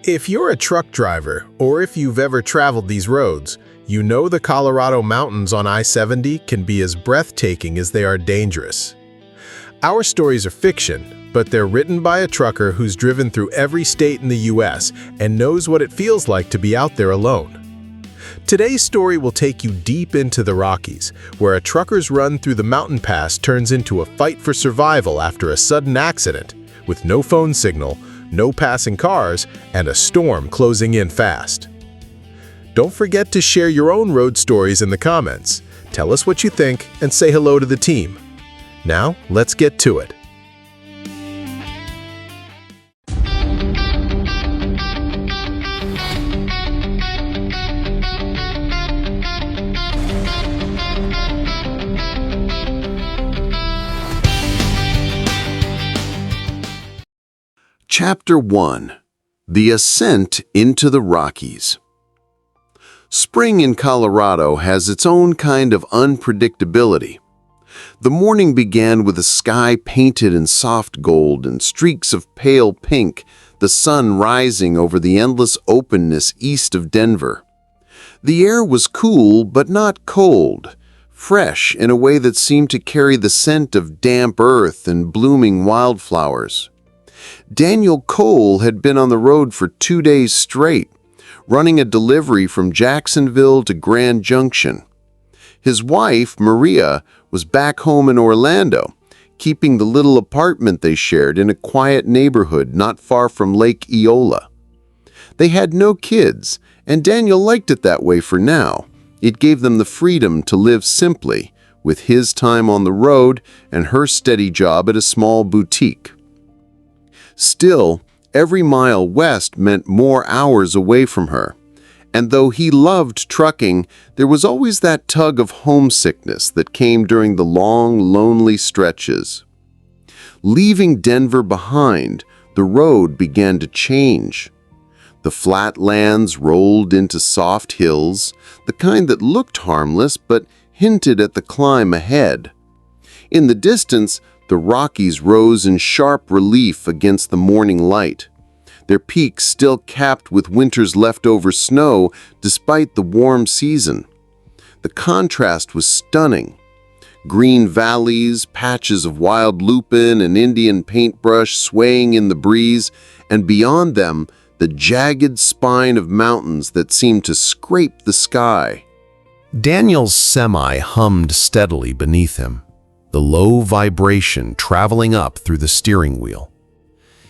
If you're a truck driver, or if you've ever traveled these roads, you know the Colorado mountains on I-70 can be as breathtaking as they are dangerous. Our stories are fiction, but they're written by a trucker who's driven through every state in the US and knows what it feels like to be out there alone. Today's story will take you deep into the Rockies, where a trucker's run through the mountain pass turns into a fight for survival after a sudden accident, with no phone signal, no passing cars, and a storm closing in fast. Don't forget to share your own road stories in the comments. Tell us what you think and say hello to the team. Now, let's get to it. Chapter 1. The Ascent into the Rockies. Spring in Colorado has its own kind of unpredictability. The morning began with a sky painted in soft gold and streaks of pale pink, the sun rising over the endless openness east of Denver. The air was cool but not cold, fresh in a way that seemed to carry the scent of damp earth and blooming wildflowers. Daniel Cole had been on the road for 2 days straight, running a delivery from Jacksonville to Grand Junction. His wife, Maria, was back home in Orlando, keeping the little apartment they shared in a quiet neighborhood not far from Lake Eola. They had no kids, and Daniel liked it that way for now. It gave them the freedom to live simply, with his time on the road and her steady job at a small boutique. Still, every mile west meant more hours away from her, and though he loved trucking, there was always that tug of homesickness that came during the long, lonely stretches. Leaving Denver behind, the road began to change. The flat lands rolled into soft hills, the kind that looked harmless but hinted at the climb ahead. In the distance, the Rockies rose in sharp relief against the morning light, their peaks still capped with winter's leftover snow despite the warm season. The contrast was stunning. Green valleys, patches of wild lupin and Indian paintbrush swaying in the breeze, and beyond them, the jagged spine of mountains that seemed to scrape the sky. Daniel's semi hummed steadily beneath him, the low vibration traveling up through the steering wheel.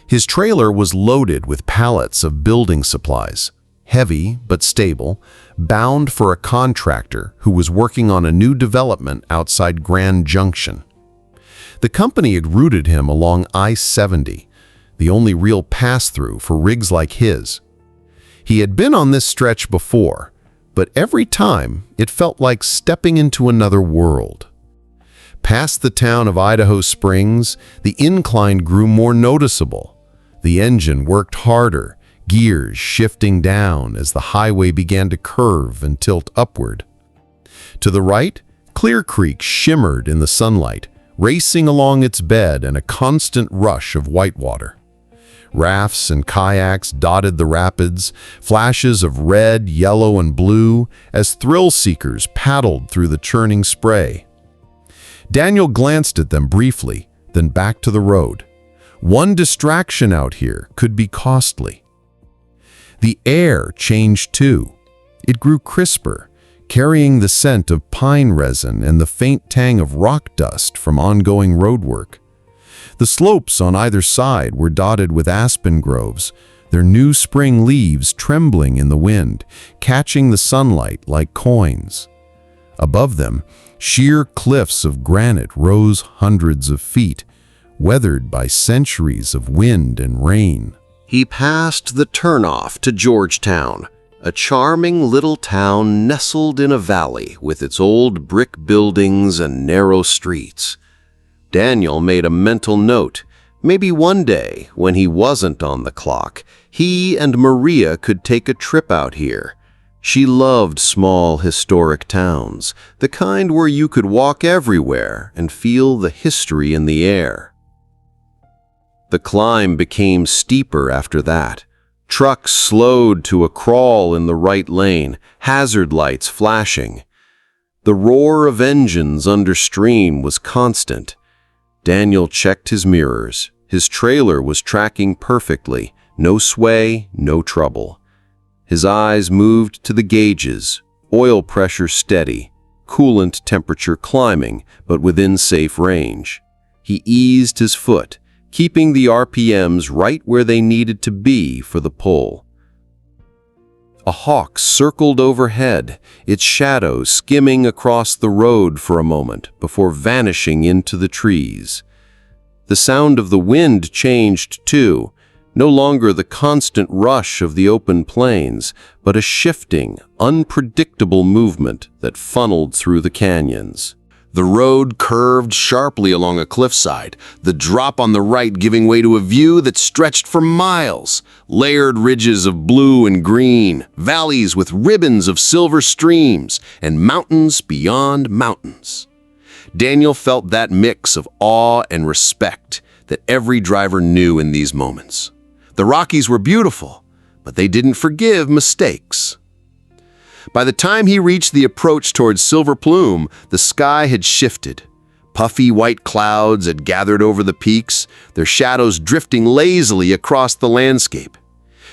His trailer was loaded with pallets of building supplies, heavy but stable, bound for a contractor who was working on a new development outside Grand Junction. The company had routed him along I-70, the only real pass-through for rigs like his. He had been on this stretch before, but every time it felt like stepping into another world. Past the town of Idaho Springs, the incline grew more noticeable. The engine worked harder, gears shifting down as the highway began to curve and tilt upward. To the right, Clear Creek shimmered in the sunlight, racing along its bed in a constant rush of whitewater. Rafts and kayaks dotted the rapids, flashes of red, yellow, and blue as thrill seekers paddled through the churning spray. Daniel glanced at them briefly, then back to the road. One distraction out here could be costly. The air changed too. It grew crisper, carrying the scent of pine resin and the faint tang of rock dust from ongoing roadwork. The slopes on either side were dotted with aspen groves, their new spring leaves trembling in the wind, catching the sunlight like coins. Above them, sheer cliffs of granite rose hundreds of feet, weathered by centuries of wind and rain. He passed the turnoff to Georgetown, a charming little town nestled in a valley with its old brick buildings and narrow streets. Daniel made a mental note. Maybe one day, when he wasn't on the clock, he and Maria could take a trip out here. She loved small, historic towns, the kind where you could walk everywhere and feel the history in the air. The climb became steeper after that. Trucks slowed to a crawl in the right lane, hazard lights flashing. The roar of engines under stream was constant. Daniel checked his mirrors. His trailer was tracking perfectly. No sway, no trouble. His eyes moved to the gauges, oil pressure steady, coolant temperature climbing, but within safe range. He eased his foot, keeping the RPMs right where they needed to be for the pull. A hawk circled overhead, its shadow skimming across the road for a moment before vanishing into the trees. The sound of the wind changed too, no longer the constant rush of the open plains, but a shifting, unpredictable movement that funneled through the canyons. The road curved sharply along a cliffside, the drop on the right giving way to a view that stretched for miles. Layered ridges of blue and green, valleys with ribbons of silver streams, and mountains beyond mountains. Daniel felt that mix of awe and respect that every driver knew in these moments. The Rockies were beautiful, but they didn't forgive mistakes. By the time he reached the approach towards Silver Plume, the sky had shifted. Puffy white clouds had gathered over the peaks, their shadows drifting lazily across the landscape.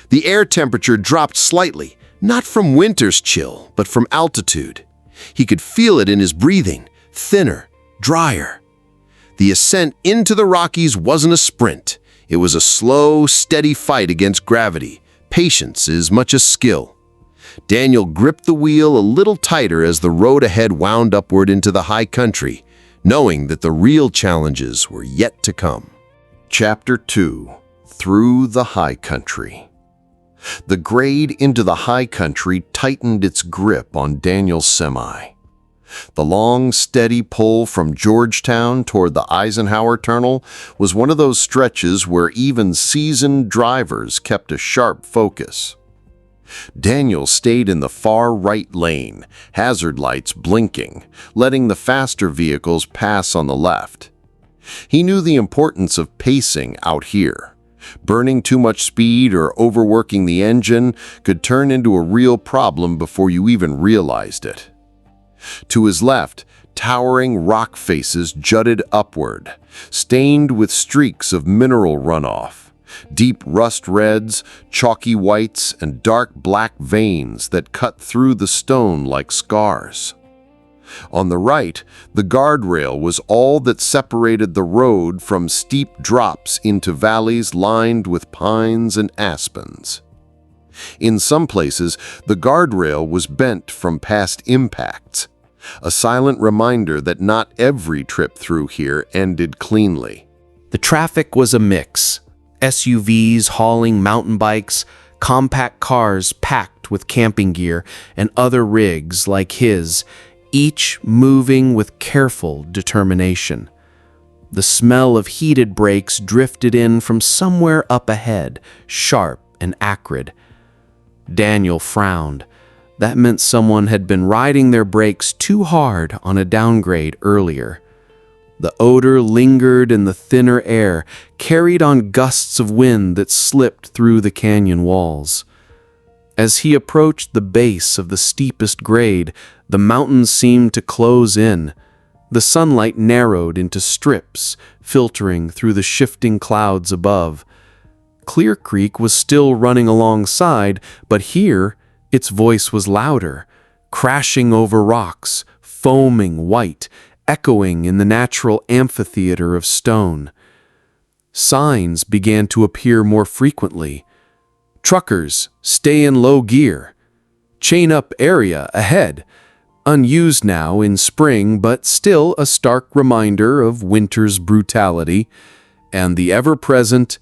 The air temperature dropped slightly, not from winter's chill, but from altitude. He could feel it in his breathing, thinner, drier. The ascent into the Rockies wasn't a sprint. It was a slow, steady fight against gravity. Patience as much as skill. Daniel gripped the wheel a little tighter as the road ahead wound upward into the high country, knowing that the real challenges were yet to come. Chapter 2. Through the High Country. The grade into the high country tightened its grip on Daniel's semi. The long, steady pull from Georgetown toward the Eisenhower Tunnel was one of those stretches where even seasoned drivers kept a sharp focus. Daniel stayed in the far right lane, hazard lights blinking, letting the faster vehicles pass on the left. He knew the importance of pacing out here. Burning too much speed or overworking the engine could turn into a real problem before you even realized it. To his left, towering rock faces jutted upward, stained with streaks of mineral runoff, deep rust reds, chalky whites, and dark black veins that cut through the stone like scars. On the right, the guardrail was all that separated the road from steep drops into valleys lined with pines and aspens. In some places, the guardrail was bent from past impacts, a silent reminder that not every trip through here ended cleanly. The traffic was a mix. SUVs hauling mountain bikes, compact cars packed with camping gear, and other rigs like his, each moving with careful determination. The smell of heated brakes drifted in from somewhere up ahead, sharp and acrid. Daniel frowned. That meant someone had been riding their brakes too hard on a downgrade earlier. The odor lingered in the thinner air, carried on gusts of wind that slipped through the canyon walls. As he approached the base of the steepest grade, the mountains seemed to close in. The sunlight narrowed into strips, filtering through the shifting clouds above. Clear Creek was still running alongside, but here its voice was louder, crashing over rocks, foaming white, echoing in the natural amphitheater of stone. Signs began to appear more frequently. Truckers, stay in low gear. Chain up area ahead. Unused now in spring, but still a stark reminder of winter's brutality. And the ever-present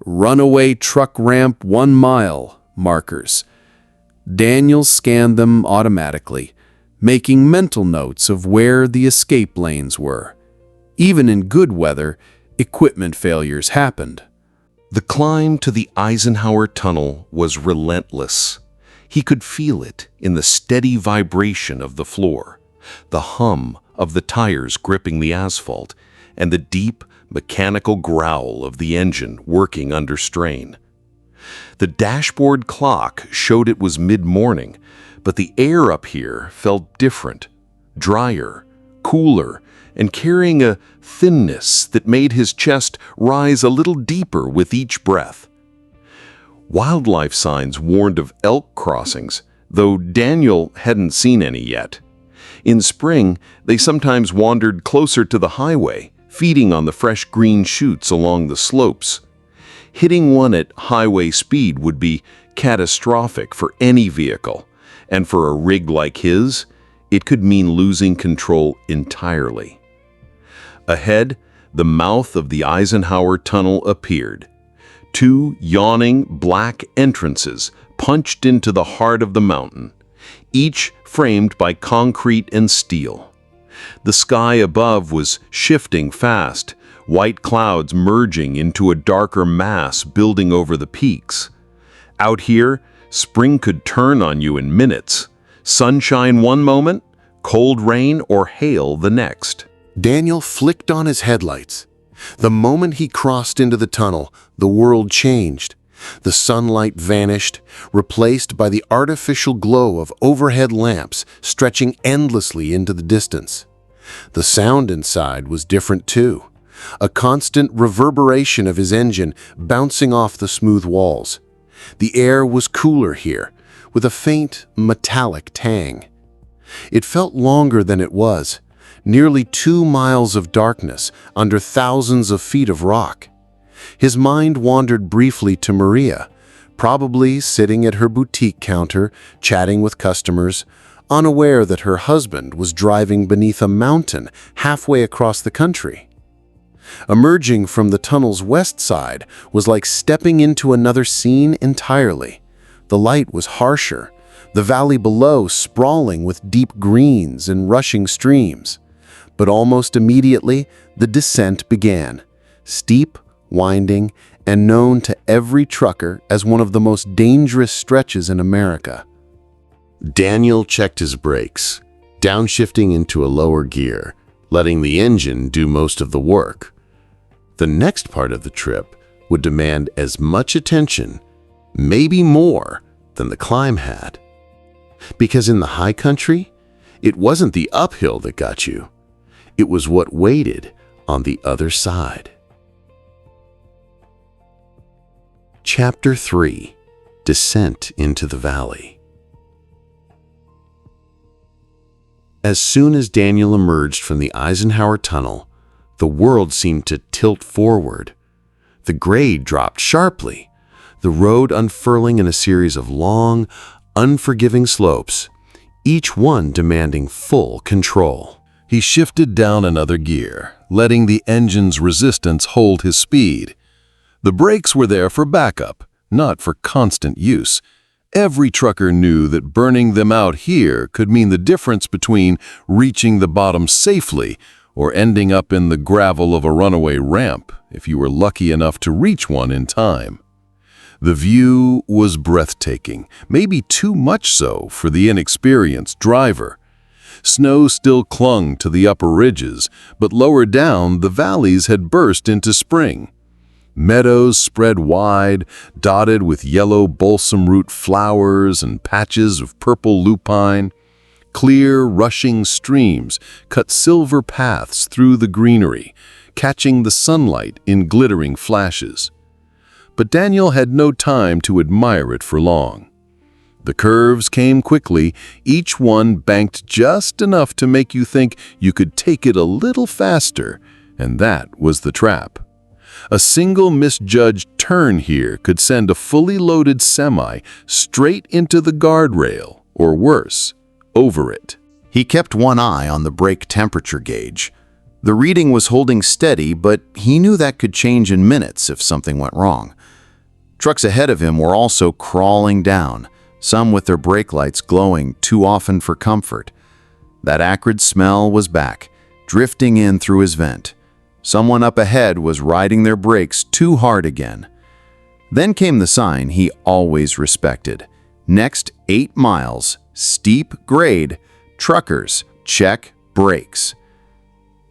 runaway truck ramp 1 mile markers. Daniel scanned them automatically, making mental notes of where the escape lanes were. Even in good weather, equipment failures happened. The climb to the Eisenhower Tunnel was relentless. He could feel it in the steady vibration of the floor, the hum of the tires gripping the asphalt, and the deep, mechanical growl of the engine working under strain. The dashboard clock showed it was mid-morning, but the air up here felt different, drier, cooler, and carrying a thinness that made his chest rise a little deeper with each breath. Wildlife signs warned of elk crossings, though Daniel hadn't seen any yet. In spring, they sometimes wandered closer to the highway, feeding on the fresh green shoots along the slopes. Hitting one at highway speed would be catastrophic for any vehicle, and for a rig like his, it could mean losing control entirely. Ahead, the mouth of the Eisenhower Tunnel appeared. Two yawning black entrances punched into the heart of the mountain, each framed by concrete and steel. The sky above was shifting fast, white clouds merging into a darker mass building over the peaks. Out here, spring could turn on you in minutes. Sunshine one moment, cold rain or hail the next. Daniel flicked on his headlights. The moment he crossed into the tunnel, the world changed. The sunlight vanished, replaced by the artificial glow of overhead lamps stretching endlessly into the distance. The sound inside was different too, a constant reverberation of his engine bouncing off the smooth walls. The air was cooler here, with a faint, metallic tang. It felt longer than it was, nearly 2 miles of darkness under thousands of feet of rock. His mind wandered briefly to Maria, probably sitting at her boutique counter, chatting with customers, unaware that her husband was driving beneath a mountain halfway across the country. Emerging from the tunnel's west side was like stepping into another scene entirely. The light was harsher, the valley below sprawling with deep greens and rushing streams. But almost immediately, the descent began, steep, winding, and known to every trucker as one of the most dangerous stretches in America. Daniel checked his brakes, downshifting into a lower gear, letting the engine do most of the work. The next part of the trip would demand as much attention, maybe more, than the climb had. Because in the high country, it wasn't the uphill that got you. It was what waited on the other side. Chapter 3: Descent into the Valley. As soon as Daniel emerged from the Eisenhower Tunnel, the world seemed to tilt forward. The grade dropped sharply, the road unfurling in a series of long, unforgiving slopes, each one demanding full control. He shifted down another gear, letting the engine's resistance hold his speed. The brakes were there for backup, not for constant use. Every trucker knew that burning them out here could mean the difference between reaching the bottom safely or ending up in the gravel of a runaway ramp if you were lucky enough to reach one in time. The view was breathtaking, maybe too much so for the inexperienced driver. Snow still clung to the upper ridges, but lower down the valleys had burst into spring. Meadows spread wide, dotted with yellow balsam root flowers and patches of purple lupine. Clear, rushing streams cut silver paths through the greenery, catching the sunlight in glittering flashes. But Daniel had no time to admire it for long. The curves came quickly, each one banked just enough to make you think you could take it a little faster, and that was the trap. A single misjudged turn here could send a fully loaded semi straight into the guardrail, or worse, over it. He kept one eye on the brake temperature gauge. The reading was holding steady, but he knew that could change in minutes if something went wrong. Trucks ahead of him were also crawling down, some with their brake lights glowing too often for comfort. That acrid smell was back, drifting in through his vent. Someone up ahead was riding their brakes too hard again. Then came the sign he always respected. Next 8 miles, steep grade, truckers, check brakes.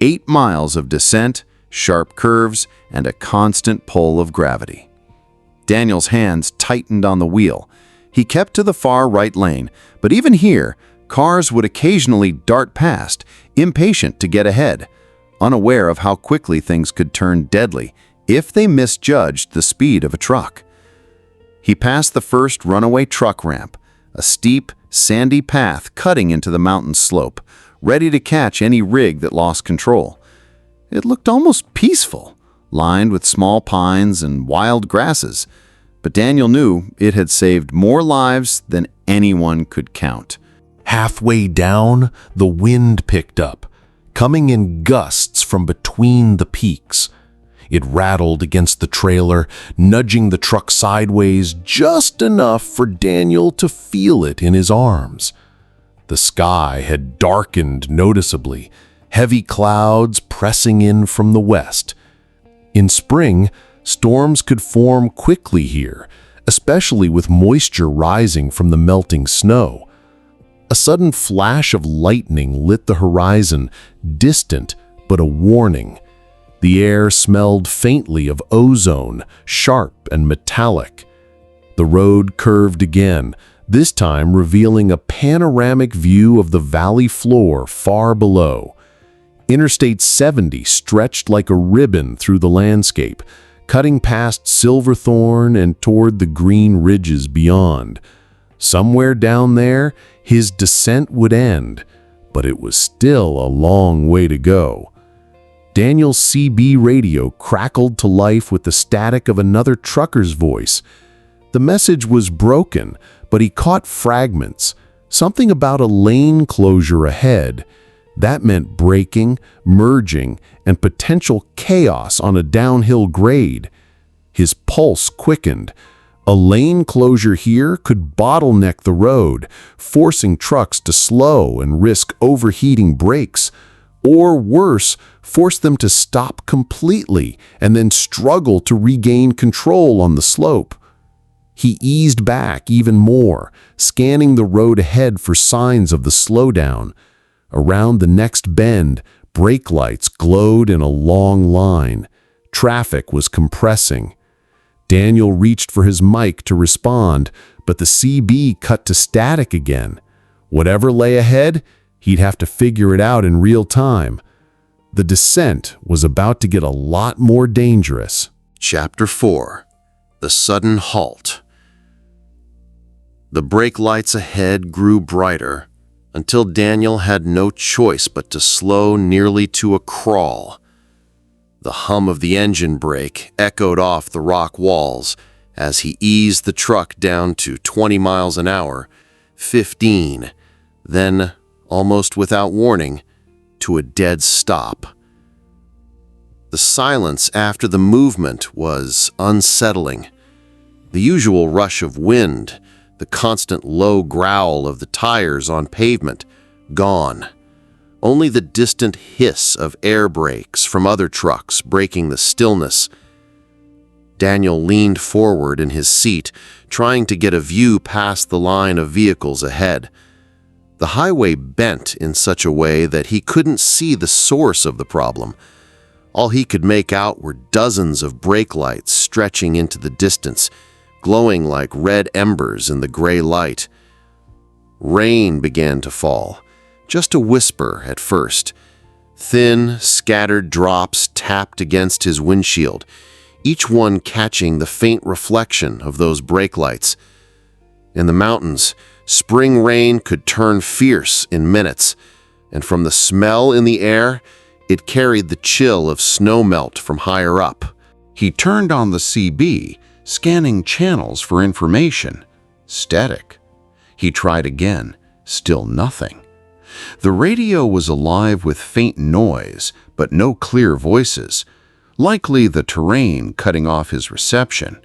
8 miles of descent, sharp curves, and a constant pull of gravity. Daniel's hands tightened on the wheel. He kept to the far right lane, but even here, cars would occasionally dart past, impatient to get ahead, unaware of how quickly things could turn deadly if they misjudged the speed of a truck. He passed the first runaway truck ramp, a steep, sandy path cutting into the mountain slope, ready to catch any rig that lost control. It looked almost peaceful, lined with small pines and wild grasses, but Daniel knew it had saved more lives than anyone could count. Halfway down, the wind picked up, coming in gusts from between the peaks. It rattled against the trailer, nudging the truck sideways just enough for Daniel to feel it in his arms. The sky had darkened noticeably, heavy clouds pressing in from the west. In spring, storms could form quickly here, especially with moisture rising from the melting snow. A sudden flash of lightning lit the horizon, distant but a warning. The air smelled faintly of ozone, sharp and metallic. The road curved again, this time revealing a panoramic view of the valley floor far below. Interstate 70 stretched like a ribbon through the landscape, cutting past Silverthorne and toward the green ridges beyond. Somewhere down there, his descent would end, but it was still a long way to go. Daniel's CB radio crackled to life with the static of another trucker's voice. The message was broken, but he caught fragments, something about a lane closure ahead. That meant braking, merging, and potential chaos on a downhill grade. His pulse quickened. A lane closure here could bottleneck the road, forcing trucks to slow and risk overheating brakes, or worse, force them to stop completely and then struggle to regain control on the slope. He eased back even more, scanning the road ahead for signs of the slowdown. Around the next bend, brake lights glowed in a long line. Traffic was compressing. Daniel reached for his mic to respond, but the CB cut to static again. Whatever lay ahead, he'd have to figure it out in real time. The descent was about to get a lot more dangerous. Chapter 4. The Sudden Halt. The brake lights ahead grew brighter until Daniel had no choice but to slow nearly to a crawl. The hum of the engine brake echoed off the rock walls as he eased the truck down to 20 miles an hour, 15, then, almost without warning, to a dead stop. The silence after the movement was unsettling. The usual rush of wind, the constant low growl of the tires on pavement, gone. Only the distant hiss of air brakes from other trucks breaking the stillness. Daniel leaned forward in his seat, trying to get a view past the line of vehicles ahead. The highway bent in such a way that he couldn't see the source of the problem. All he could make out were dozens of brake lights stretching into the distance, glowing like red embers in the gray light. Rain began to fall, just a whisper at first. Thin, scattered drops tapped against his windshield, each one catching the faint reflection of those brake lights. In the mountains, spring rain could turn fierce in minutes, and from the smell in the air, it carried the chill of snowmelt from higher up. He turned on the CB, scanning channels for information. Static. He tried again. Still nothing. The radio was alive with faint noise, but no clear voices. Likely the terrain cutting off his reception.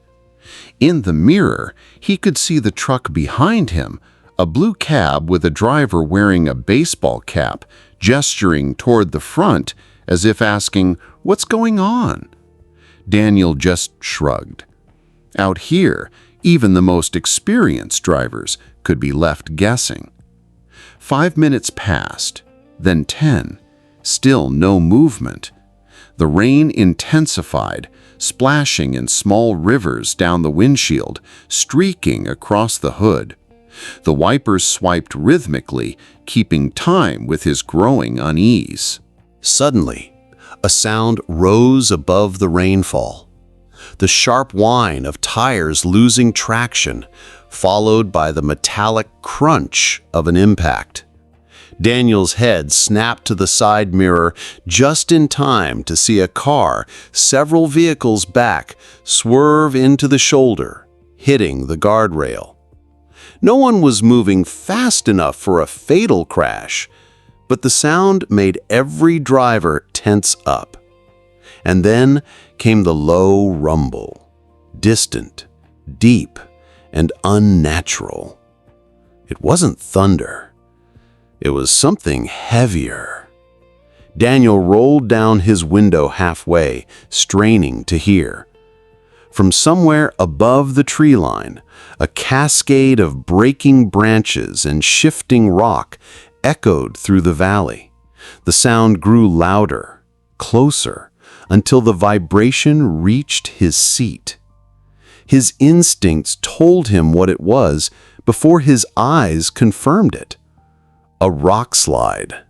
In the mirror, he could see the truck behind him, a blue cab with a driver wearing a baseball cap, gesturing toward the front as if asking, "What's going on?" Daniel just shrugged. Out here, even the most experienced drivers could be left guessing. 5 minutes passed, then 10. Still no movement. The rain intensified, splashing in small rivers down the windshield, streaking across the hood. The wipers swiped rhythmically, keeping time with his growing unease. Suddenly, a sound rose above the rainfall. The sharp whine of tires losing traction, followed by the metallic crunch of an impact. Daniel's head snapped to the side mirror just in time to see a car, several vehicles back, swerve into the shoulder, hitting the guardrail. No one was moving fast enough for a fatal crash, but the sound made every driver tense up. And then came the low rumble, distant, deep, and unnatural. It wasn't thunder. It was something heavier. Daniel rolled down his window halfway, straining to hear. From somewhere above the tree line, a cascade of breaking branches and shifting rock echoed through the valley. The sound grew louder, closer, until the vibration reached his seat. His instincts told him what it was before his eyes confirmed it. A rock slide.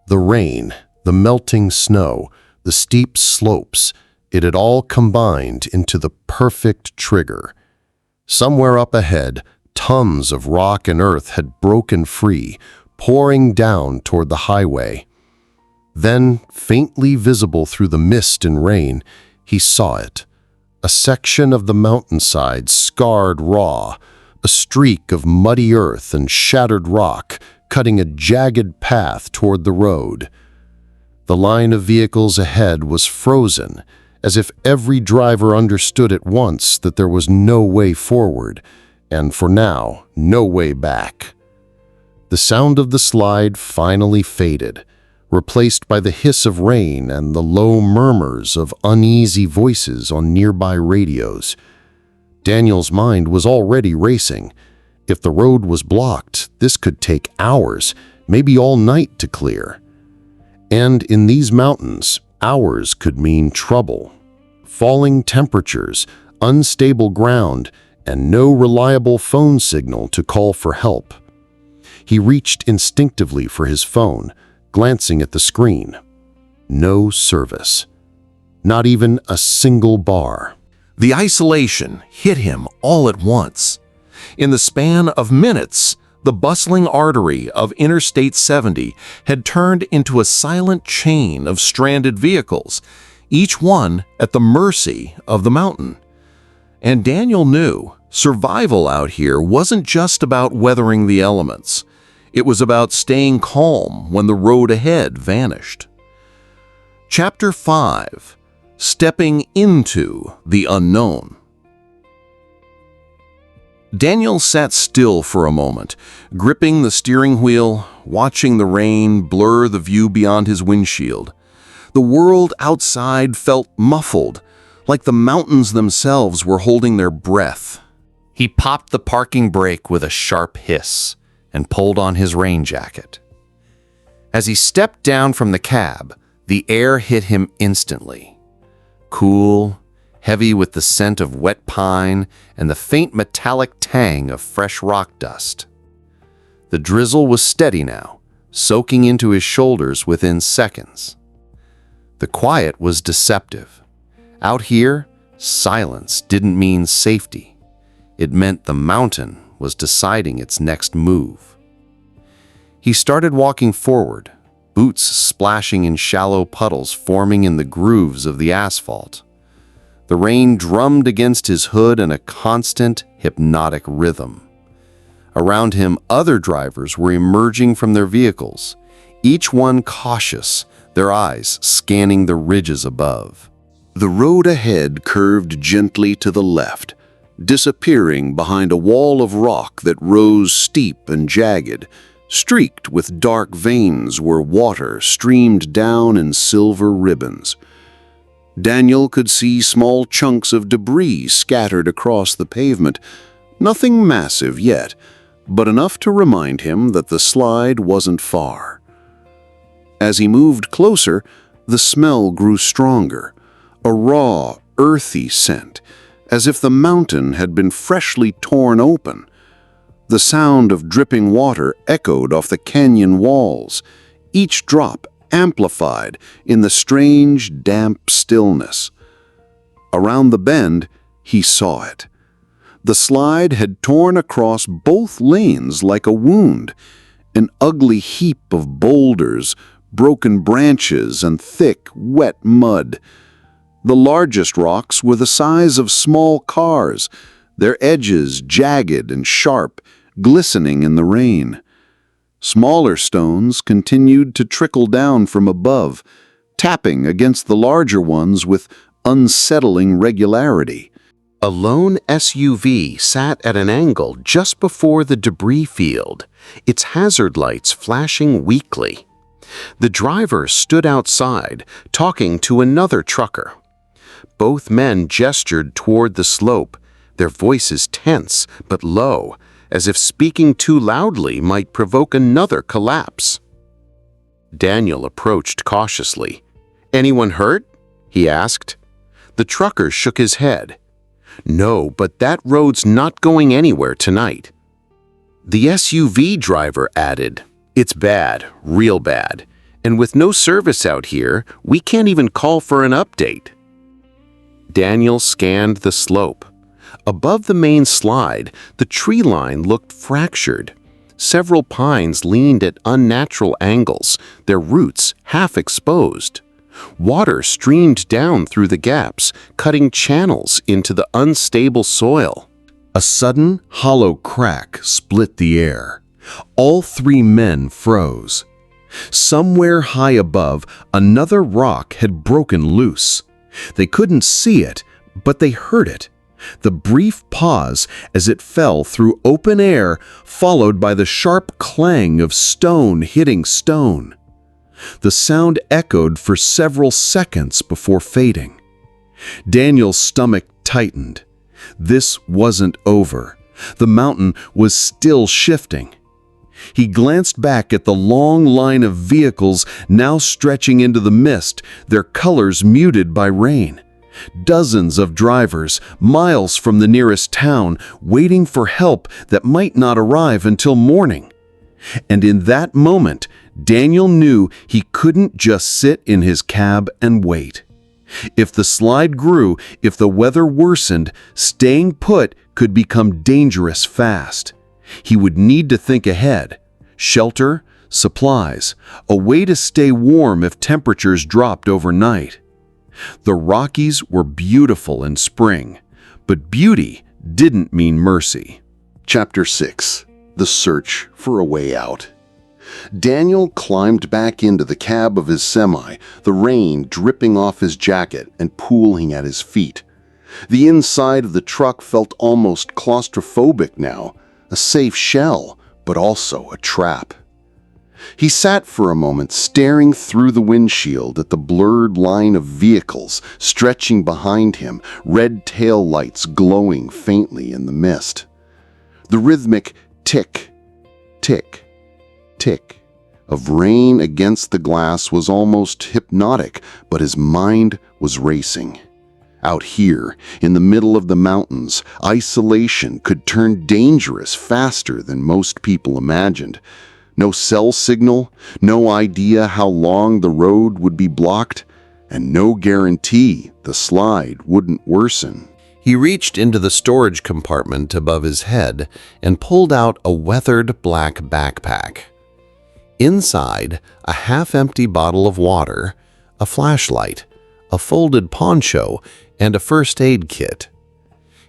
The rain, the melting snow, the steep slopes, it had all combined into the perfect trigger. Somewhere up ahead, tons of rock and earth had broken free, pouring down toward the highway. Then, faintly visible through the mist and rain, he saw it. A section of the mountainside scarred raw, a streak of muddy earth and shattered rock, cutting a jagged path toward the road. The line of vehicles ahead was frozen, as if every driver understood at once that there was no way forward, and for now, no way back. The sound of the slide finally faded, replaced by the hiss of rain and the low murmurs of uneasy voices on nearby radios. Daniel's mind was already racing. If the road was blocked, this could take hours, maybe all night to clear. And in these mountains, hours could mean trouble. Falling temperatures, unstable ground, and no reliable phone signal to call for help. He reached instinctively for his phone, glancing at the screen. No service. Not even a single bar. The isolation hit him all at once. In the span of minutes, the bustling artery of Interstate 70 had turned into a silent chain of stranded vehicles, each one at the mercy of the mountain. And Daniel knew survival out here wasn't just about weathering the elements. It was about staying calm when the road ahead vanished. Chapter 5: Stepping into the Unknown. Daniel sat still for a moment, gripping the steering wheel, watching the rain blur the view beyond his windshield. The world outside felt muffled, like the mountains themselves were holding their breath. He popped the parking brake with a sharp hiss and pulled on his rain jacket. As he stepped down from the cab, the air hit him instantly. Cool, heavy with the scent of wet pine and the faint metallic tang of fresh rock dust. The drizzle was steady now, soaking into his shoulders within seconds. The quiet was deceptive. Out here, silence didn't mean safety. It meant the mountain was deciding its next move. He started walking forward, boots splashing in shallow puddles forming in the grooves of the asphalt. The rain drummed against his hood in a constant, hypnotic rhythm. Around him, other drivers were emerging from their vehicles, each one cautious, their eyes scanning the ridges above. The road ahead curved gently to the left, disappearing behind a wall of rock that rose steep and jagged, streaked with dark veins where water streamed down in silver ribbons. Daniel could see small chunks of debris scattered across the pavement, nothing massive yet, but enough to remind him that the slide wasn't far. As he moved closer, the smell grew stronger, a raw, earthy scent, as if the mountain had been freshly torn open. The sound of dripping water echoed off the canyon walls, each drop amplified in the strange, damp stillness. Around the bend, he saw it. The slide had torn across both lanes like a wound, an ugly heap of boulders, broken branches, and thick, wet mud. The largest rocks were the size of small cars, their edges jagged and sharp, glistening in the rain. Smaller stones continued to trickle down from above, tapping against the larger ones with unsettling regularity. A lone SUV sat at an angle just before the debris field, its hazard lights flashing weakly. The driver stood outside, talking to another trucker. Both men gestured toward the slope, their voices tense but low, as if speaking too loudly might provoke another collapse. Daniel approached cautiously. "Anyone hurt?" he asked. The trucker shook his head. "No, but that road's not going anywhere tonight." The SUV driver added, "It's bad, real bad, and with no service out here, we can't even call for an update." Daniel scanned the slope. Above the main slide, the tree line looked fractured. Several pines leaned at unnatural angles, their roots half exposed. Water streamed down through the gaps, cutting channels into the unstable soil. A sudden, hollow crack split the air. All three men froze. Somewhere high above, another rock had broken loose. They couldn't see it, but they heard it. The brief pause as it fell through open air, followed by the sharp clang of stone hitting stone. The sound echoed for several seconds before fading. Daniel's stomach tightened. This wasn't over. The mountain was still shifting. He glanced back at the long line of vehicles now stretching into the mist, their colors muted by rain. Dozens of drivers, miles from the nearest town, waiting for help that might not arrive until morning. And in that moment, Daniel knew he couldn't just sit in his cab and wait. If the slide grew, if the weather worsened, staying put could become dangerous fast. He would need to think ahead. Shelter, supplies, a way to stay warm if temperatures dropped overnight. The Rockies were beautiful in spring, but beauty didn't mean mercy. Chapter 6. The Search for a Way Out. Daniel climbed back into the cab of his semi, the rain dripping off his jacket and pooling at his feet. The inside of the truck felt almost claustrophobic now, a safe shell, but also a trap. He sat for a moment staring through the windshield at the blurred line of vehicles stretching behind him, red tail lights glowing faintly in the mist. The rhythmic tick, tick, tick of rain against the glass was almost hypnotic, but his mind was racing. Out here, in the middle of the mountains, isolation could turn dangerous faster than most people imagined. No cell signal, no idea how long the road would be blocked, and no guarantee the slide wouldn't worsen. He reached into the storage compartment above his head and pulled out a weathered black backpack. Inside, a half-empty bottle of water, a flashlight, a folded poncho, and a first aid kit.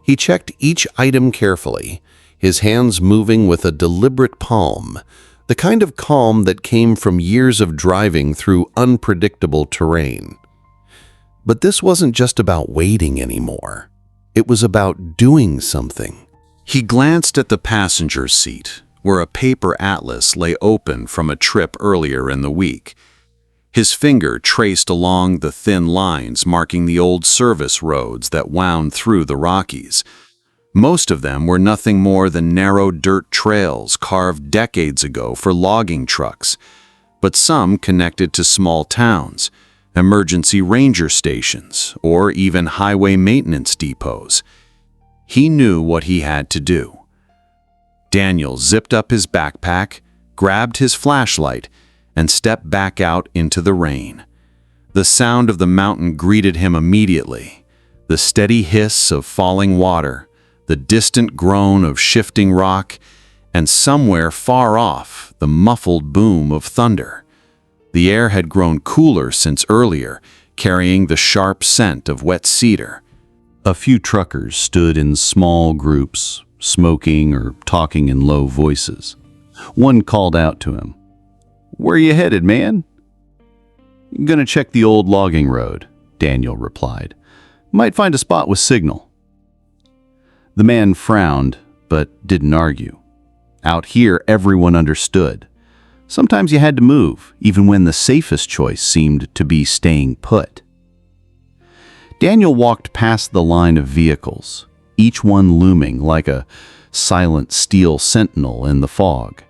He checked each item carefully, his hands moving with a deliberate calm, the kind of calm that came from years of driving through unpredictable terrain. But this wasn't just about waiting anymore. It was about doing something. He glanced at the passenger seat, where a paper atlas lay open from a trip earlier in the week. His finger traced along the thin lines marking the old service roads that wound through the Rockies. Most of them were nothing more than narrow dirt trails carved decades ago for logging trucks, but some connected to small towns, emergency ranger stations, or even highway maintenance depots. He knew what he had to do. Daniel zipped up his backpack, grabbed his flashlight, and stepped back out into the rain. The sound of the mountain greeted him immediately. The steady hiss of falling water, the distant groan of shifting rock, and somewhere far off, the muffled boom of thunder. The air had grown cooler since earlier, carrying the sharp scent of wet cedar. A few truckers stood in small groups, smoking or talking in low voices. One called out to him, "Where you headed, man?" "Gonna check the old logging road," Daniel replied. "Might find a spot with signal." The man frowned, but didn't argue. Out here, everyone understood. Sometimes you had to move, even when the safest choice seemed to be staying put. Daniel walked past the line of vehicles, each one looming like a silent steel sentinel in the fog.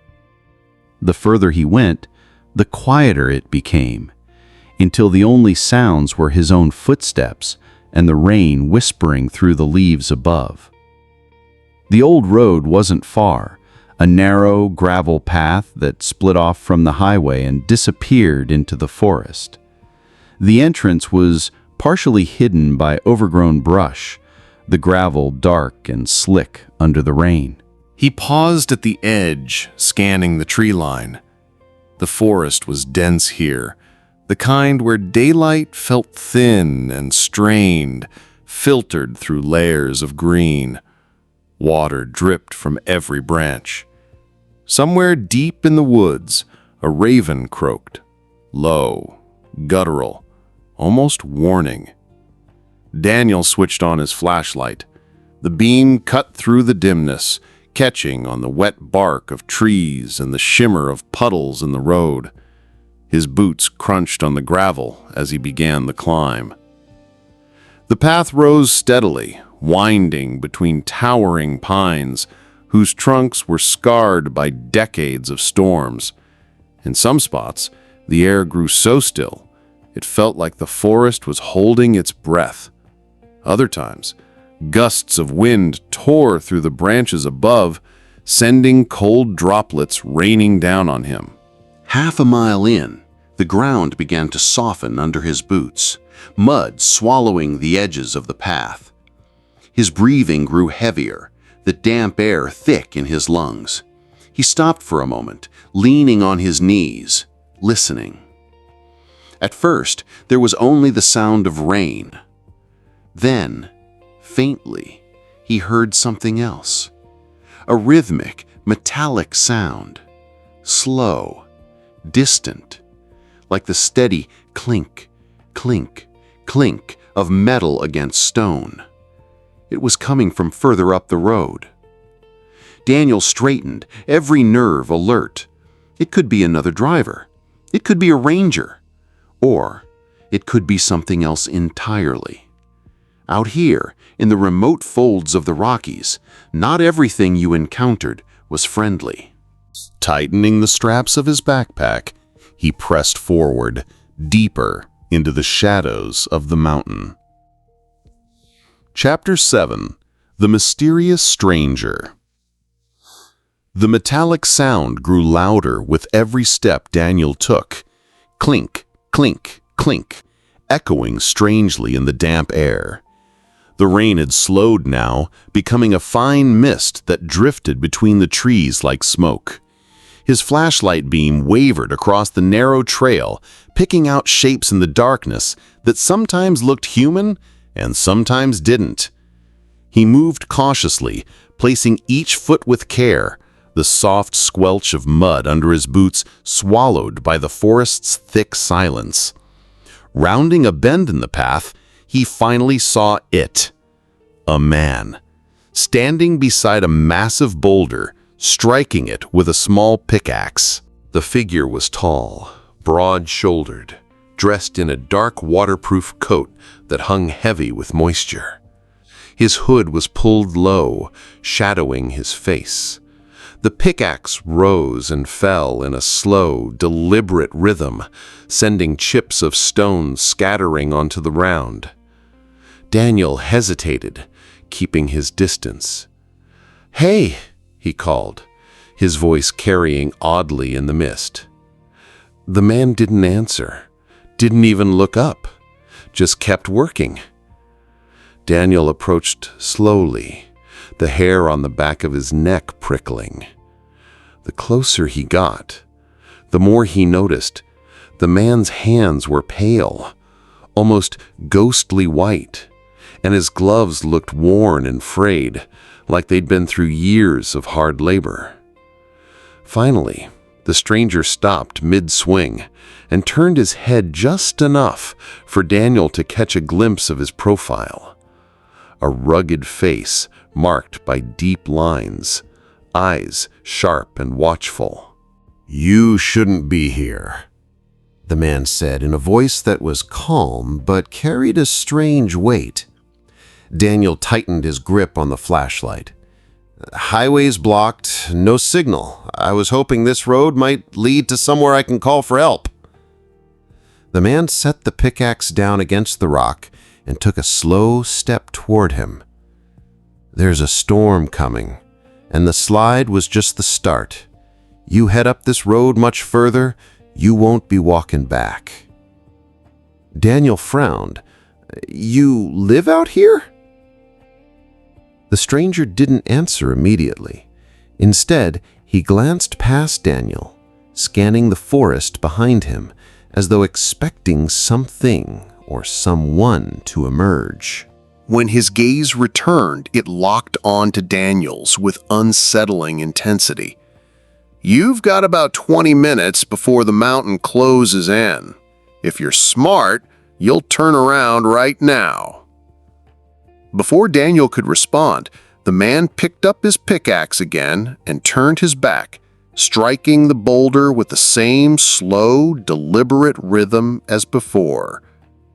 The further he went, the quieter it became, until the only sounds were his own footsteps and the rain whispering through the leaves above. The old road wasn't far, a narrow gravel path that split off from the highway and disappeared into the forest. The entrance was partially hidden by overgrown brush, the gravel dark and slick under the rain. He paused at the edge, scanning the tree line. The forest was dense here, the kind where daylight felt thin and strained, filtered through layers of green. Water dripped from every branch. Somewhere deep in the woods, a raven croaked, low, guttural, almost warning. Daniel switched on his flashlight. The beam cut through the dimness, catching on the wet bark of trees and the shimmer of puddles in the road. His boots crunched on the gravel as he began the climb. The path rose steadily, winding between towering pines whose trunks were scarred by decades of storms. In some spots, the air grew so still, it felt like the forest was holding its breath. Other times, gusts of wind tore through the branches above, sending cold droplets raining down on him. Half a mile in, the ground began to soften under his boots, mud swallowing the edges of the path. His breathing grew heavier, the damp air thick in his lungs. He stopped for a moment, leaning on his knees, listening. At first, there was only the sound of rain. Then, faintly, he heard something else. A rhythmic, metallic sound. Slow, distant, like the steady clink, clink, clink of metal against stone. It was coming from further up the road. Daniel straightened, every nerve alert. It could be another driver. It could be a ranger. Or it could be something else entirely. Out here, in the remote folds of the Rockies, not everything you encountered was friendly. Tightening the straps of his backpack, he pressed forward, deeper into the shadows of the mountain. Chapter 7. The Mysterious Stranger. The metallic sound grew louder with every step Daniel took. Clink, clink, clink, echoing strangely in the damp air. The rain had slowed now, becoming a fine mist that drifted between the trees like smoke. His flashlight beam wavered across the narrow trail, picking out shapes in the darkness that sometimes looked human and sometimes didn't. He moved cautiously, placing each foot with care, the soft squelch of mud under his boots swallowed by the forest's thick silence. Rounding a bend in the path, he finally saw it. A man, standing beside a massive boulder, striking it with a small pickaxe. The figure was tall, broad-shouldered, dressed in a dark waterproof coat that hung heavy with moisture. His hood was pulled low, shadowing his face. The pickaxe rose and fell in a slow, deliberate rhythm, sending chips of stone scattering onto the ground. Daniel hesitated, keeping his distance. "Hey," he called, his voice carrying oddly in the mist. The man didn't answer, didn't even look up, just kept working. Daniel approached slowly, the hair on the back of his neck prickling. The closer he got, the more he noticed the man's hands were pale, almost ghostly white, and his gloves looked worn and frayed, like they'd been through years of hard labor. Finally, the stranger stopped mid-swing and turned his head just enough for Daniel to catch a glimpse of his profile. A rugged face marked by deep lines, eyes sharp and watchful. "You shouldn't be here," the man said in a voice that was calm but carried a strange weight. Daniel tightened his grip on the flashlight. "Highway's blocked, no signal. I was hoping this road might lead to somewhere I can call for help." The man set the pickaxe down against the rock and took a slow step toward him. "There's a storm coming, and the slide was just the start. You head up this road much further, you won't be walking back." Daniel frowned. "You live out here?" The stranger didn't answer immediately. Instead, he glanced past Daniel, scanning the forest behind him, as though expecting something or someone to emerge. When his gaze returned, it locked on to Daniel's with unsettling intensity. "You've got about 20 minutes before the mountain closes in. If you're smart, you'll turn around right now." Before Daniel could respond, the man picked up his pickaxe again and turned his back, striking the boulder with the same slow, deliberate rhythm as before.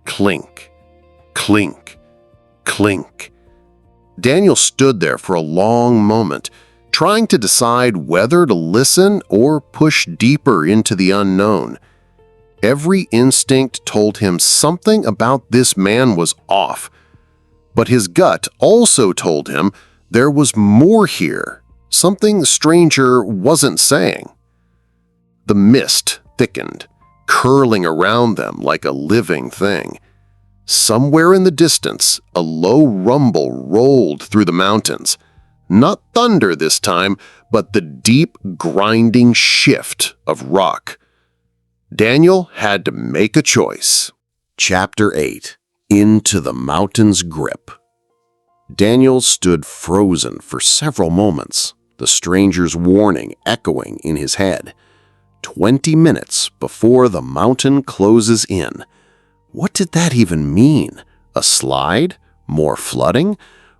Clink, clink, clink. Daniel stood there for a long moment, trying to decide whether to listen or push deeper into the unknown. Every instinct told him something about this man was off, but his gut also told him there was more here, something the stranger wasn't saying. The mist thickened, curling around them like a living thing. Somewhere in the distance, a low rumble rolled through the mountains. Not thunder this time, but the deep, grinding shift of rock. Daniel had to make a choice. Chapter 8. Into the Mountain's Grip. Daniel stood frozen for several moments, the stranger's warning echoing in his head. 20 minutes before the mountain closes in. What did that even mean? A slide? More flooding?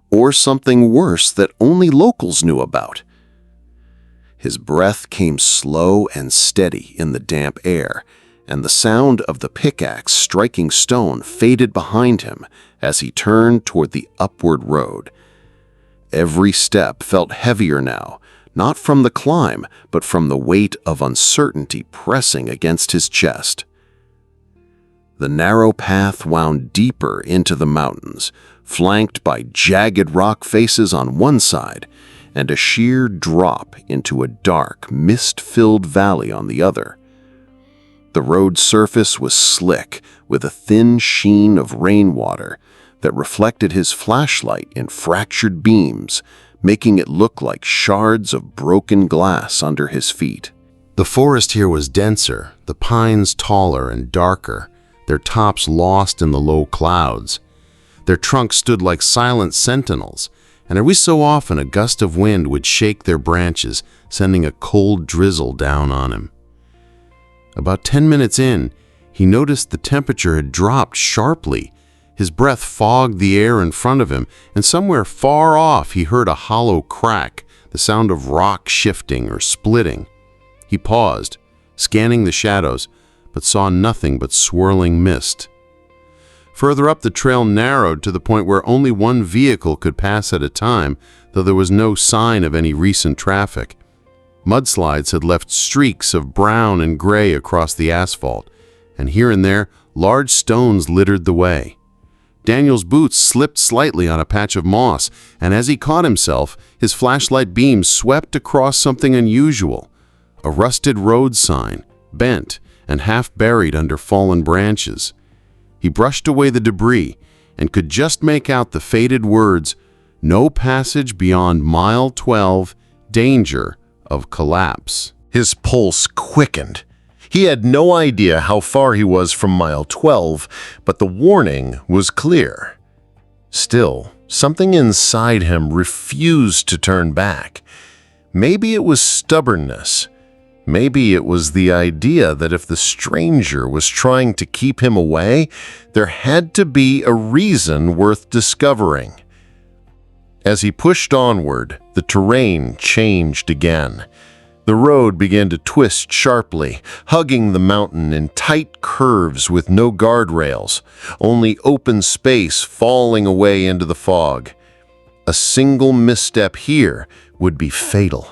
Or something worse that only locals knew about? His breath came slow and steady in the damp air, and the sound of the pickaxe striking stone faded behind him as he turned toward the upward road. Every step felt heavier now, not from the climb, but from the weight of uncertainty pressing against his chest. The narrow path wound deeper into the mountains, flanked by jagged rock faces on one side and a sheer drop into a dark, mist-filled valley on the other. The road surface was slick, with a thin sheen of rainwater that reflected his flashlight in fractured beams, making it look like shards of broken glass under his feet. The forest here was denser, the pines taller and darker, their tops lost in the low clouds. Their trunks stood like silent sentinels, and every so often a gust of wind would shake their branches, sending a cold drizzle down on him. About 10 minutes in, he noticed the temperature had dropped sharply. His breath fogged the air in front of him, and somewhere far off he heard a hollow crack, the sound of rock shifting or splitting. He paused, scanning the shadows, but saw nothing but swirling mist. Further up, the trail narrowed to the point where only one vehicle could pass at a time, though there was no sign of any recent traffic. Mudslides had left streaks of brown and gray across the asphalt, and here and there, large stones littered the way. Daniel's boots slipped slightly on a patch of moss, and as he caught himself, his flashlight beam swept across something unusual. A rusted road sign, bent and half buried under fallen branches. He brushed away the debris and could just make out the faded words, "No passage beyond mile 12, danger of collapse." His pulse quickened. He had no idea how far he was from mile 12, but the warning was clear. Still, something inside him refused to turn back. Maybe it was stubbornness. Maybe it was the idea that if the stranger was trying to keep him away, there had to be a reason worth discovering. As he pushed onward, the terrain changed again. The road began to twist sharply, hugging the mountain in tight curves with no guardrails, only open space falling away into the fog. A single misstep here would be fatal.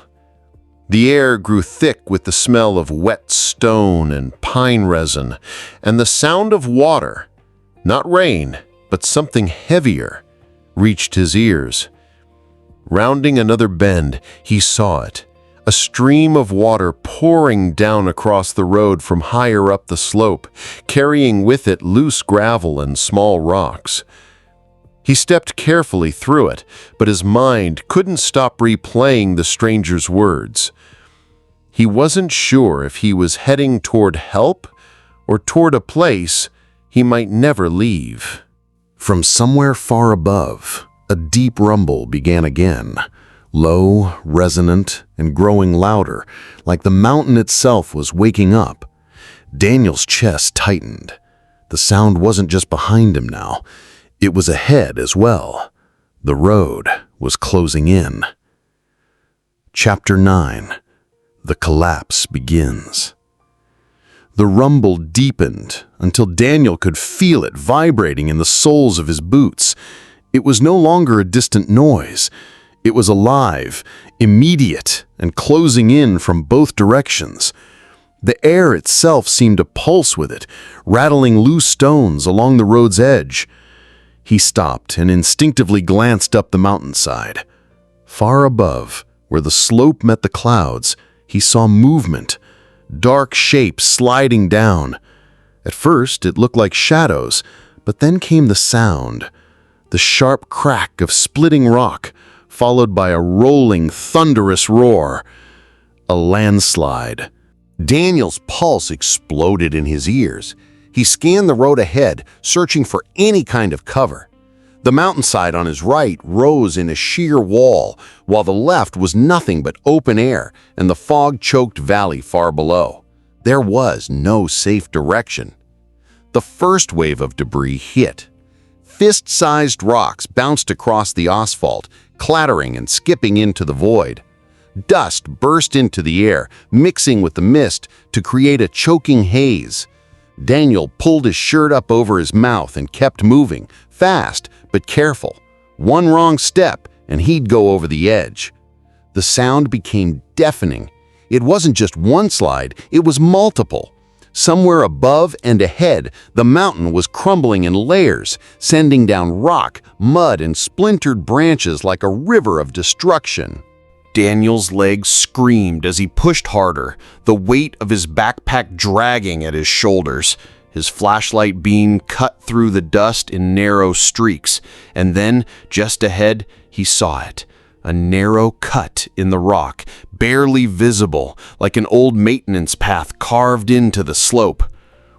The air grew thick with the smell of wet stone and pine resin, and the sound of water, not rain, but something heavier, reached his ears. Rounding another bend, he saw it. A stream of water pouring down across the road from higher up the slope, carrying with it loose gravel and small rocks. He stepped carefully through it, but his mind couldn't stop replaying the stranger's words. He wasn't sure if he was heading toward help or toward a place he might never leave. From somewhere far above, a deep rumble began again. Low, resonant, and growing louder, like the mountain itself was waking up. Daniel's chest tightened. The sound wasn't just behind him now. It was ahead as well. The road was closing in. Chapter 9. The collapse begins. The rumble deepened until Daniel could feel it vibrating in the soles of his boots. It was no longer a distant noise. It was alive, immediate, and closing in from both directions. The air itself seemed to pulse with it, rattling loose stones along the road's edge. He stopped and instinctively glanced up the mountainside. Far above, where the slope met the clouds, he saw movement, dark shapes sliding down. At first, it looked like shadows, but then came the sound, the sharp crack of splitting rock, followed by a rolling, thunderous roar. A landslide. Daniel's pulse exploded in his ears. He scanned the road ahead, searching for any kind of cover. The mountainside on his right rose in a sheer wall, while the left was nothing but open air and the fog-choked valley far below. There was no safe direction. The first wave of debris hit. Fist-sized rocks bounced across the asphalt, clattering and skipping into the void. Dust burst into the air, mixing with the mist to create a choking haze. Daniel pulled his shirt up over his mouth and kept moving, fast but careful. One wrong step, and he'd go over the edge. The sound became deafening. It wasn't just one slide, it was multiple. Somewhere above and ahead, the mountain was crumbling in layers, sending down rock, mud, and splintered branches like a river of destruction. Daniel's legs screamed as he pushed harder, the weight of his backpack dragging at his shoulders. His flashlight beam cut through the dust in narrow streaks, and then, just ahead, he saw it. A narrow cut in the rock, barely visible, like an old maintenance path carved into the slope.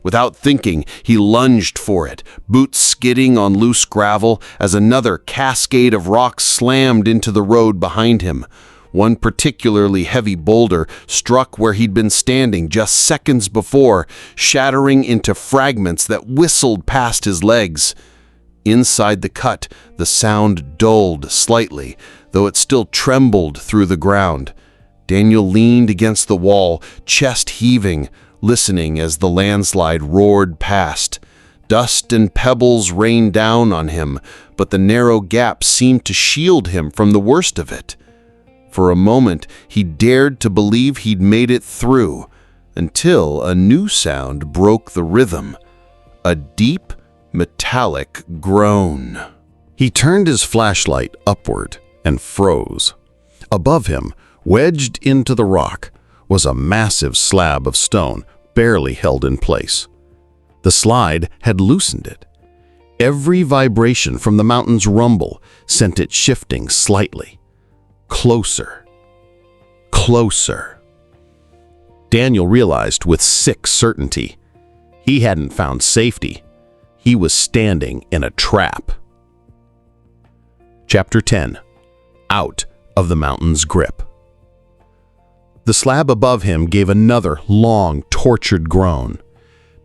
Without thinking, he lunged for it, boots skidding on loose gravel as another cascade of rocks slammed into the road behind him. One particularly heavy boulder struck where he'd been standing just seconds before, shattering into fragments that whistled past his legs. Inside the cut, the sound dulled slightly, though it still trembled through the ground. Daniel leaned against the wall, chest heaving, listening as the landslide roared past. Dust and pebbles rained down on him, but the narrow gap seemed to shield him from the worst of it. For a moment, he dared to believe he'd made it through, until a new sound broke the rhythm. A deep, metallic groan. He turned his flashlight upward and froze. Above him, wedged into the rock, was a massive slab of stone, barely held in place. The slide had loosened it. Every vibration from the mountain's rumble sent it shifting slightly. Closer. Closer. Daniel realized with sick certainty he hadn't found safety. He was standing in a trap. Chapter 10. Out of the mountain's grip. The slab above him gave another long, tortured groan.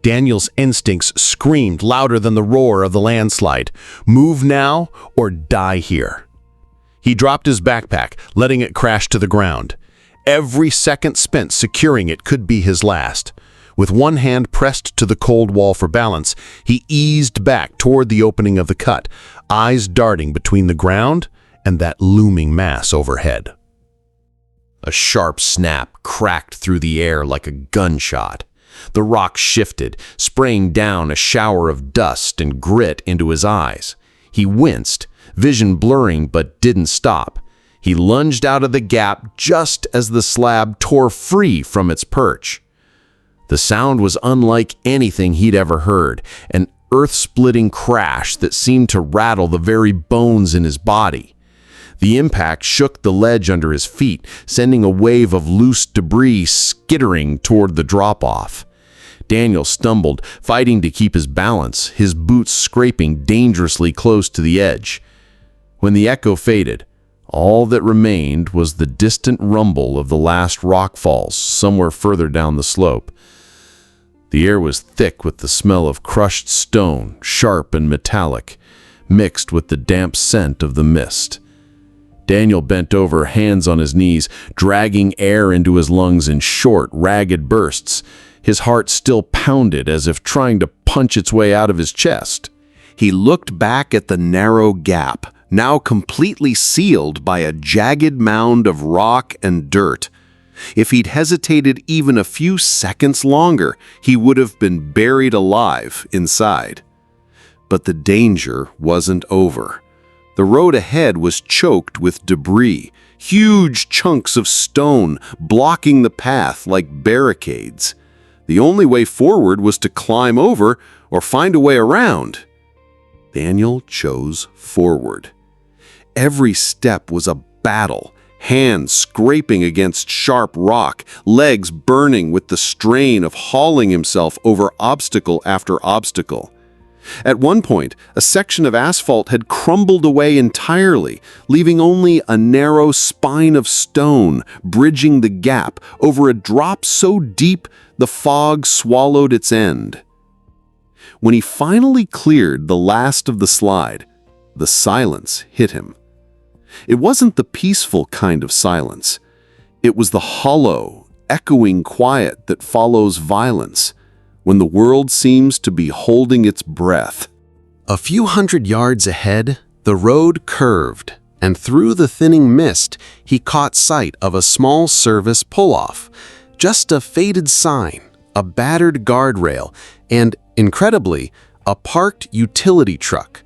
Daniel's instincts screamed louder than the roar of the landslide. Move now or die here. He dropped his backpack, letting it crash to the ground. Every second spent securing it could be his last. With one hand pressed to the cold wall for balance, he eased back toward the opening of the cut, eyes darting between the ground and that looming mass overhead. A sharp snap cracked through the air like a gunshot. The rock shifted, spraying down a shower of dust and grit into his eyes. He winced, vision blurring, but didn't stop. He lunged out of the gap just as the slab tore free from its perch. The sound was unlike anything he'd ever heard, an earth-splitting crash that seemed to rattle the very bones in his body. The impact shook the ledge under his feet, sending a wave of loose debris skittering toward the drop-off. Daniel stumbled, fighting to keep his balance, his boots scraping dangerously close to the edge. When the echo faded, all that remained was the distant rumble of the last rock falls somewhere further down the slope. The air was thick with the smell of crushed stone, sharp and metallic, mixed with the damp scent of the mist. Daniel bent over, hands on his knees, dragging air into his lungs in short, ragged bursts. His heart still pounded as if trying to punch its way out of his chest. He looked back at the narrow gap, now completely sealed by a jagged mound of rock and dirt. If he'd hesitated even a few seconds longer, he would have been buried alive inside. But the danger wasn't over. The road ahead was choked with debris, huge chunks of stone blocking the path like barricades. The only way forward was to climb over or find a way around. Daniel chose forward. Every step was a battle, hands scraping against sharp rock, legs burning with the strain of hauling himself over obstacle after obstacle. At one point, a section of asphalt had crumbled away entirely, leaving only a narrow spine of stone bridging the gap over a drop so deep the fog swallowed its end. When he finally cleared the last of the slide, the silence hit him. It wasn't the peaceful kind of silence. It was the hollow, echoing quiet that follows violence, when the world seems to be holding its breath. A few hundred yards ahead, the road curved, and through the thinning mist, he caught sight of a small service pull-off. Just a faded sign, a battered guardrail, and, incredibly, a parked utility truck.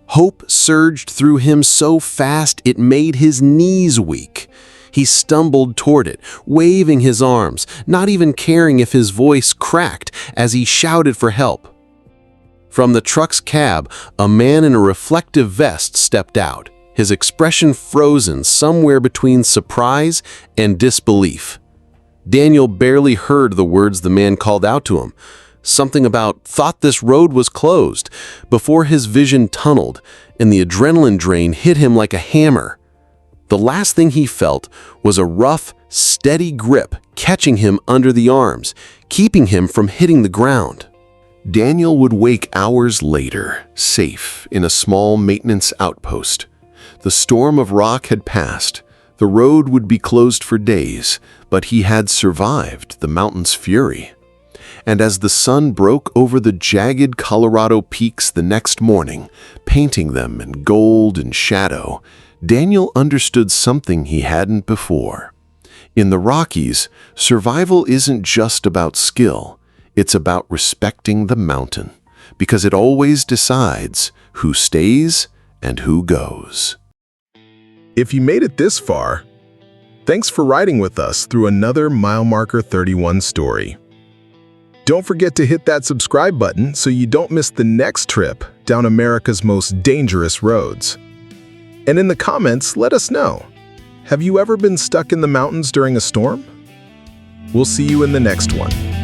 Hope surged through him so fast it made his knees weak. He stumbled toward it, waving his arms, not even caring if his voice cracked as he shouted for help. From the truck's cab, a man in a reflective vest stepped out, his expression frozen somewhere between surprise and disbelief. Daniel barely heard the words the man called out to him, something about "thought this road was closed," before his vision tunneled and the adrenaline drain hit him like a hammer. The last thing he felt was a rough, steady grip catching him under the arms, keeping him from hitting the ground. Daniel would wake hours later, safe in a small maintenance outpost. The storm of rock had passed. The road would be closed for days, but he had survived the mountain's fury. And as the sun broke over the jagged Colorado peaks the next morning, painting them in gold and shadow, Daniel understood something he hadn't before. In the Rockies, survival isn't just about skill. It's about respecting the mountain, because it always decides who stays and who goes. If you made it this far, thanks for riding with us through another Mile Marker 31 story. Don't forget to hit that subscribe button so you don't miss the next trip down America's most dangerous roads. And in the comments, let us know. Have you ever been stuck in the mountains during a storm? We'll see you in the next one.